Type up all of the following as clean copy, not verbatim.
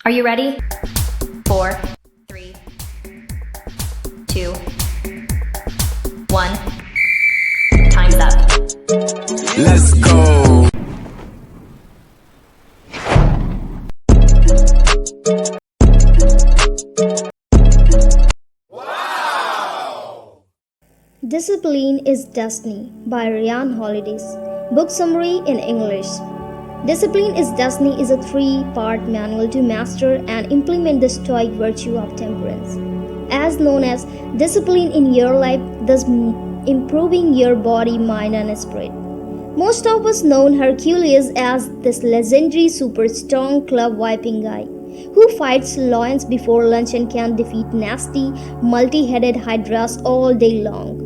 Are you ready? 4, 3, 2, 1. Time's up. Let's go. Discipline is Destiny by Ryan Holiday's book summary in English. Discipline is Destiny is a 3-part manual to master and implement the stoic virtue of temperance, as known as discipline in your life, thus improving your body, mind, and spirit. Most of us know Hercules as this legendary super strong club wiping guy who fights lions before lunch and can defeat nasty, multi-headed hydras all day long.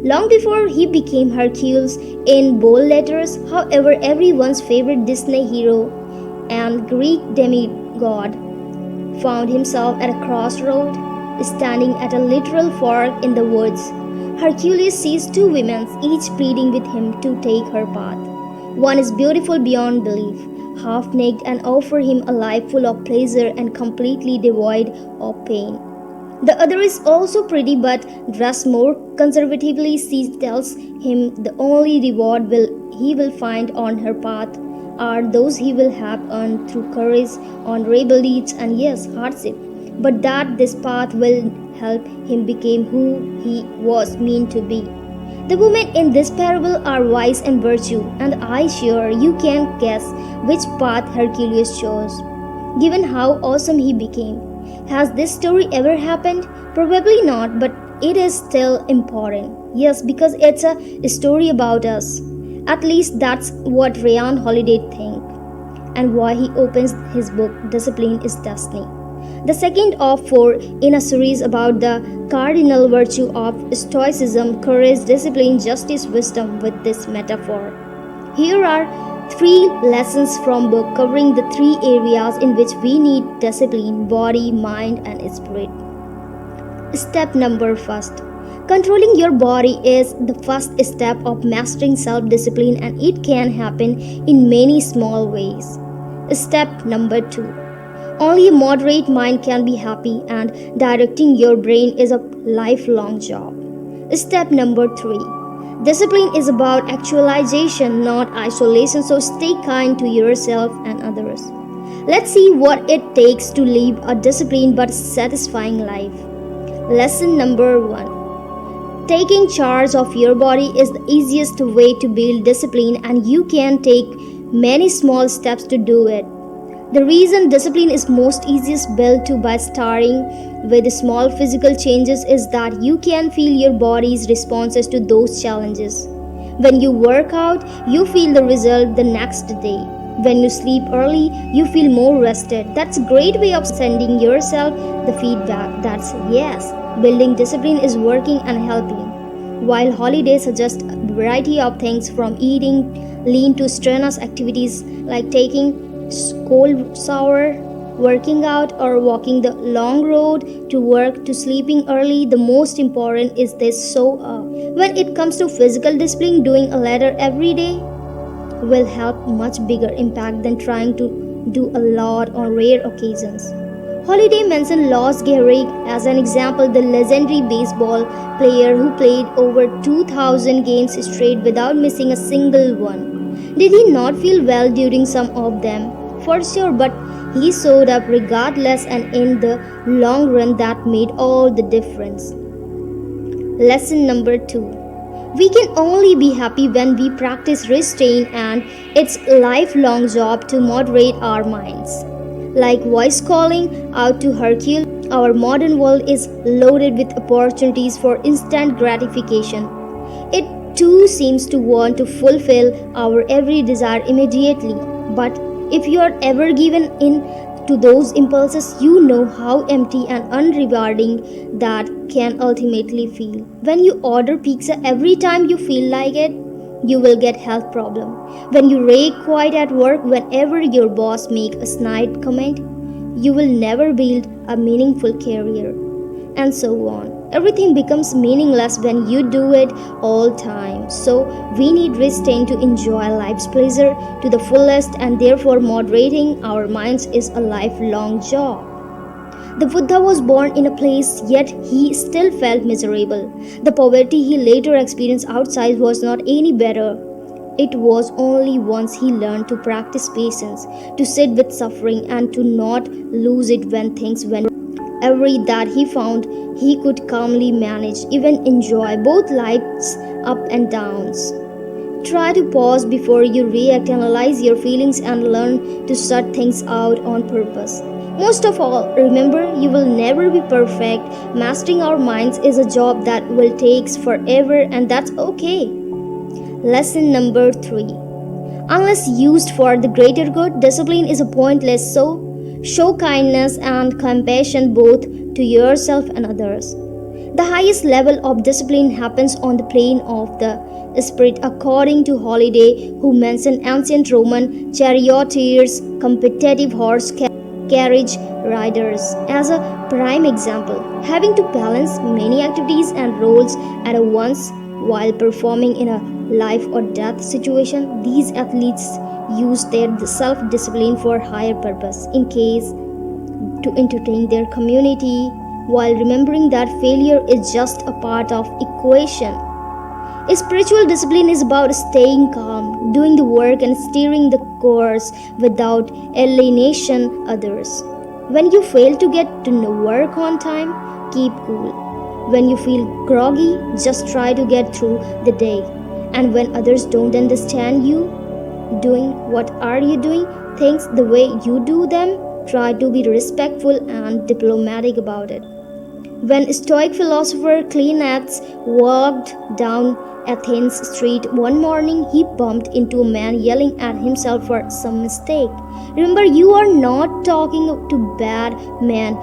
Long before he became Hercules in bold letters, however, everyone's favorite Disney hero and Greek demigod found himself at a crossroad, standing at a literal fork in the woods. Hercules sees 2 women, each pleading with him to take her path. One is beautiful beyond belief, half-naked, and offers him a life full of pleasure and completely devoid of pain. The other is also pretty but dressed more conservatively. She tells him the only reward he will find on her path are those he will have earned through courage, honorable deeds, and yes, hardship, but that this path will help him become who he was meant to be. The women in this parable are wise and virtue, and I sure you can guess which path Hercules chose, given how awesome he became. Has this story ever happened? Probably not, but it is still important. Yes, because it's a story about us. At least that's what Ryan Holiday thinks, and why he opens his book Discipline is Destiny, the second of 4 in a series about the cardinal virtue of stoicism, courage, discipline, justice, wisdom, with this metaphor. Here are 3 lessons from book covering the 3 areas in which we need discipline: body, mind, and spirit. Step number 1. Controlling your body is the first step of mastering self-discipline, and it can happen in many small ways. Step number 2. Only a moderate mind can be happy, and directing your brain is a lifelong job. Step number 3. Discipline is about actualization, not isolation, so stay kind to yourself and others. Let's see what it takes to live a disciplined but satisfying life. Lesson number 1. Taking charge of your body is the easiest way to build discipline, and you can take many small steps to do it. The reason discipline is most easiest built to by starting with small physical changes is that you can feel your body's responses to those challenges. When you work out, you feel the result the next day. When you sleep early, you feel more rested. That's a great way of sending yourself the feedback that's yes, building discipline is working and helping. While Holiday suggests a variety of things from eating lean to strenuous activities like taking cold shower, working out, or walking the long road to work to sleeping early, the most important is this. So when it comes to physical discipline, doing a letter every day will have much bigger impact than trying to do a lot on rare occasions. Holiday mentioned Los Gehrig as an example, the legendary baseball player who played over 2,000 games straight without missing a single one. Did he not feel well during some of them? For sure, but he showed up regardless, and in the long run that made all the difference. Lesson number 2. We can only be happy when we practice restraint, and it's a lifelong job to moderate our minds. Like voice calling out to Hercule, our modern world is loaded with opportunities for instant gratification. It too seems to want to fulfill our every desire immediately. But if you are ever given in to those impulses, you know how empty and unrewarding that can ultimately feel. When you order pizza every time you feel like it, you will get health problem. When you rage quiet at work whenever your boss makes a snide comment, you will never build a meaningful career, and so on. Everything becomes meaningless when you do it all time. So we need restraint to enjoy life's pleasure to the fullest, and therefore moderating our minds is a lifelong job. The Buddha was born in a place, yet he still felt miserable. The poverty he later experienced outside was not any better. It was only once he learned to practice patience, to sit with suffering, and to not lose it when things went wrong. Every that he found he could calmly manage, even enjoy both life's up and downs. Try to pause before you react, analyze your feelings, and learn to sort things out on purpose. Most of all, remember, you will never be perfect. Mastering our minds is a job that will take forever, and that's okay. Lesson number 3. Unless used for the greater good, discipline is pointless, so show kindness and compassion both to yourself and others. The highest level of discipline happens on the plane of the spirit, according to Holiday, who mentioned ancient Roman charioteers, competitive horse carriage riders as a prime example, having to balance many activities and roles at once while performing in a life or death situation. These athletes use their self-discipline for higher purpose, in case to entertain their community, while remembering that failure is just a part of equation. Spiritual discipline is about staying calm, doing the work, and steering the course without alienation others. When you fail to get to work on time, keep cool. When you feel groggy, just try to get through the day. And when others don't understand you doing what are you doing things the way you do them, try to be respectful and diplomatic about it. When Stoic philosopher Cleinias walked down Athens street one morning, he bumped into a man yelling at himself for some mistake. Remember, you are not talking to bad man,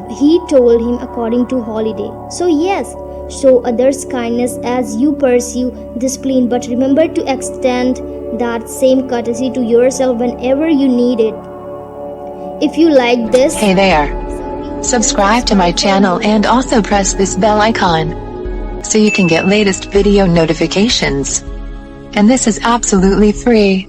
he told him, according to Holiday. So yes, show others kindness as you pursue discipline, but remember to extend that same courtesy to yourself whenever you need it. If you like this, hey there, subscribe to my channel and also press this bell icon so you can get latest video notifications. And this is absolutely free.